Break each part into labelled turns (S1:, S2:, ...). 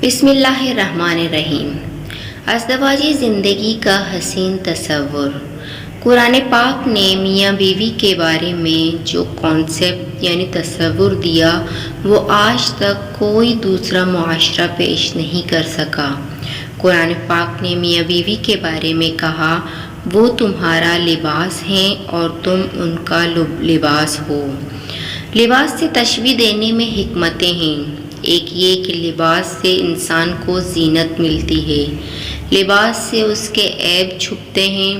S1: بسم اللہ الرحمن الرحیم۔ ازدواجی زندگی کا حسین تصور۔ قرآن پاک نے میاں بیوی کے بارے میں جو کانسیپٹ یعنی تصور دیا وہ آج تک کوئی دوسرا معاشرہ پیش نہیں کر سکا۔ قرآن پاک نے میاں بیوی کے بارے میں کہا وہ تمہارا لباس ہیں اور تم ان کا لباس ہو۔ لباس سے تشبیہ دینے میں حکمتیں ہیں۔ ایک یہ کہ لباس سے انسان کو زینت ملتی ہے، لباس سے اس کے عیب چھپتے ہیں،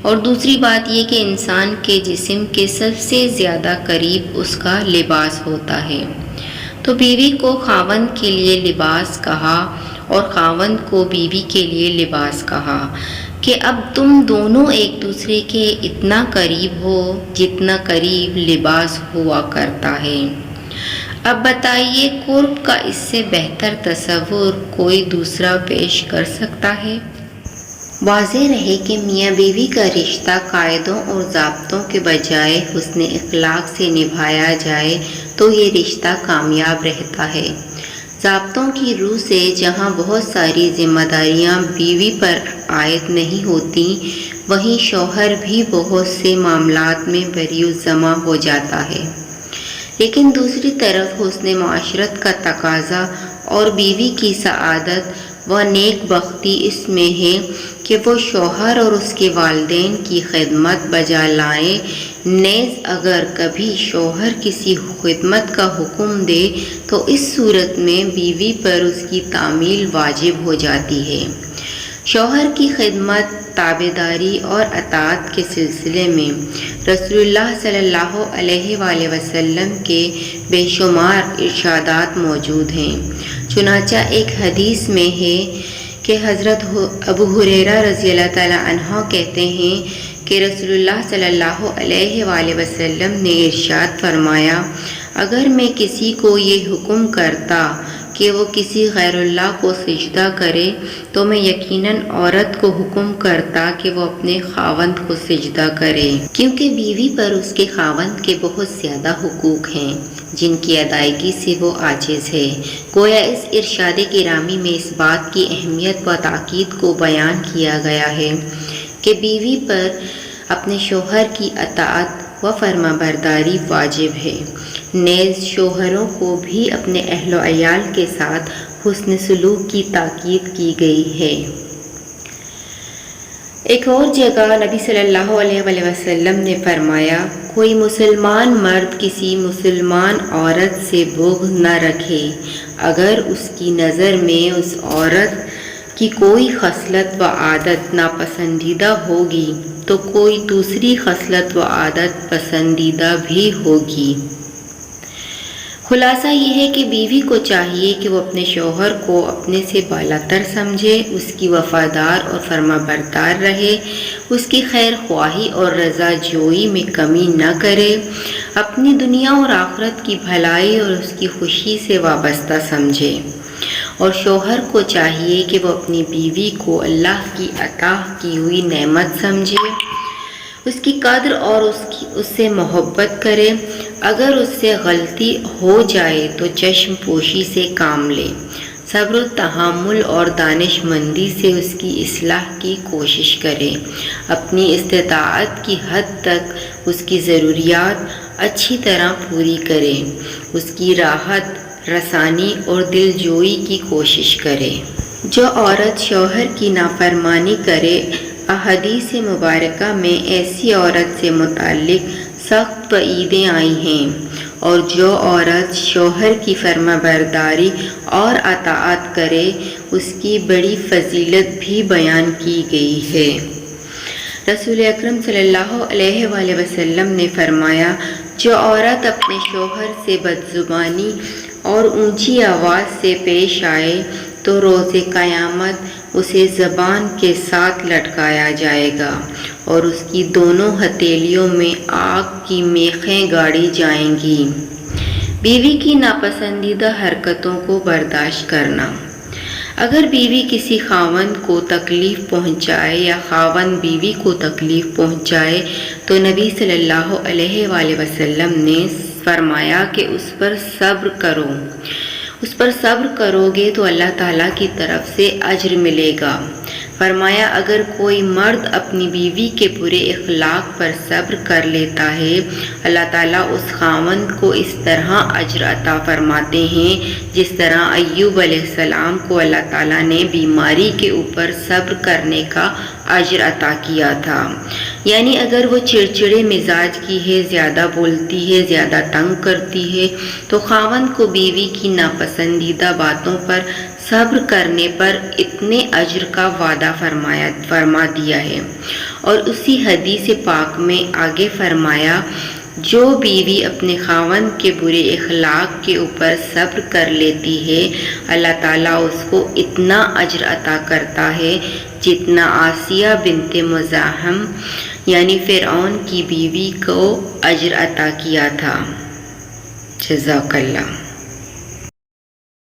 S1: اور دوسری بات یہ کہ انسان کے جسم کے سب سے زیادہ قریب اس کا لباس ہوتا ہے۔ تو بیوی کو خاوند کے لیے لباس کہا اور خاوند کو بیوی کے لیے لباس کہا کہ اب تم دونوں ایک دوسرے کے اتنا قریب ہو جتنا قریب لباس ہوا کرتا ہے۔ اب بتائیے قرب کا اس سے بہتر تصور کوئی دوسرا پیش کر سکتا ہے؟ واضح رہے کہ میاں بیوی کا رشتہ قاعدوں اور ضابطوں کے بجائے حسن اخلاق سے نبھایا جائے تو یہ رشتہ کامیاب رہتا ہے۔ ضابطوں کی روح سے جہاں بہت ساری ذمہ داریاں بیوی پر عائد نہیں ہوتی، وہیں شوہر بھی بہت سے معاملات میں بری الذمہ ہو جاتا ہے۔ لیکن دوسری طرف حسن معاشرت کا تقاضا اور بیوی کی سعادت و نیک بختی اس میں ہے کہ وہ شوہر اور اس کے والدین کی خدمت بجا لائیں۔ نیز اگر کبھی شوہر کسی خدمت کا حکم دے تو اس صورت میں بیوی پر اس کی تعمیل واجب ہو جاتی ہے۔ شوہر کی خدمت، تابعداری اور اطاعت کے سلسلے میں رسول اللہ صلی اللہ علیہ وآلہ وسلم کے بے شمار ارشادات موجود ہیں۔ چنانچہ ایک حدیث میں ہے کہ حضرت ابو ہریرہ رضی اللہ تعالیٰ عنہ کہتے ہیں کہ رسول اللہ صلی اللہ علیہ وآلہ وسلم نے ارشاد فرمایا، اگر میں کسی کو یہ حکم کرتا کہ وہ کسی غیر اللہ کو سجدہ کرے تو میں یقیناً عورت کو حکم کرتا کہ وہ اپنے خاوند کو سجدہ کرے، کیونکہ بیوی پر اس کے خاوند کے بہت زیادہ حقوق ہیں جن کی ادائیگی سے وہ عاجز ہے۔ گویا اس ارشاد گرامی میں اس بات کی اہمیت و تاکید کو بیان کیا گیا ہے کہ بیوی پر اپنے شوہر کی اطاعت و فرما برداری واجب ہے۔ نیز شوہروں کو بھی اپنے اہل و عیال کے ساتھ حسن سلوک کی تاکید کی گئی ہے۔ ایک اور جگہ نبی صلی اللہ علیہ وآلہ وسلم نے فرمایا، کوئی مسلمان مرد کسی مسلمان عورت سے بغض نہ رکھے، اگر اس کی نظر میں اس عورت کی کوئی خصلت و عادت ناپسندیدہ ہوگی تو کوئی دوسری خصلت و عادت پسندیدہ بھی ہوگی۔ خلاصہ یہ ہے کہ بیوی کو چاہیے کہ وہ اپنے شوہر کو اپنے سے بالاتر سمجھے، اس کی وفادار اور فرما بردار رہے، اس کی خیر خواہی اور رضا جوئی میں کمی نہ کرے، اپنی دنیا اور آخرت کی بھلائی اور اس کی خوشی سے وابستہ سمجھے، اور شوہر کو چاہیے کہ وہ اپنی بیوی کو اللہ کی عطا کی ہوئی نعمت سمجھے، اس کی قدر اور اس سے محبت کرے۔ اگر اس سے غلطی ہو جائے تو چشم پوشی سے کام لے، صبر و تحمل اور دانش مندی سے اس کی اصلاح کی کوشش کرے، اپنی استطاعت کی حد تک اس کی ضروریات اچھی طرح پوری کرے، اس کی راحت رسانی اور دل جوئی کی کوشش کرے۔ جو عورت شوہر کی نافرمانی کرے، احادیث مبارکہ میں ایسی عورت سے متعلق سخت وعیدیں آئی ہیں، اور جو عورت شوہر کی فرما برداری اور اطاعت کرے اس کی بڑی فضیلت بھی بیان کی گئی ہے۔ رسول اکرم صلی اللہ علیہ وآلہ وسلم نے فرمایا، جو عورت اپنے شوہر سے بدزبانی اور اونچی آواز سے پیش آئے تو روز قیامت اسے زبان کے ساتھ لٹکایا جائے گا اور اس کی دونوں ہتھیلیوں میں آگ کی میخیں گاڑی جائیں گی۔ بیوی کی ناپسندیدہ حرکتوں کو برداشت کرنا۔ اگر بیوی کسی خاوند کو تکلیف پہنچائے یا خاوند بیوی کو تکلیف پہنچائے تو نبی صلی اللہ علیہ وآلہ وسلم نے فرمایا کہ اس پر صبر کرو، اس پر صبر کرو گے تو اللہ تعالیٰ کی طرف سے اجر ملے گا۔ فرمایا اگر کوئی مرد اپنی بیوی کے برے اخلاق پر صبر کر لیتا ہے، اللہ تعالیٰ اس خاوند کو اس طرح اجر عطا فرماتے ہیں جس طرح ایوب علیہ السلام کو اللہ تعالیٰ نے بیماری کے اوپر صبر کرنے کا اجر عطا کیا تھا۔ یعنی اگر وہ چڑچڑے مزاج کی ہے، زیادہ بولتی ہے، زیادہ تنگ کرتی ہے، تو خاوند کو بیوی کی ناپسندیدہ باتوں پر صبر کرنے پر اتنے اجر کا وعدہ فرما دیا ہے۔ اور اسی حدیث پاک میں آگے فرمایا جو بیوی اپنے خاوند کے برے اخلاق کے اوپر صبر کر لیتی ہے، اللہ تعالیٰ اس کو اتنا اجر عطا کرتا ہے جتنا آسیہ بنت مزاحم یعنی فرعون کی بیوی کو اجر عطا کیا تھا۔ جزاک اللہ۔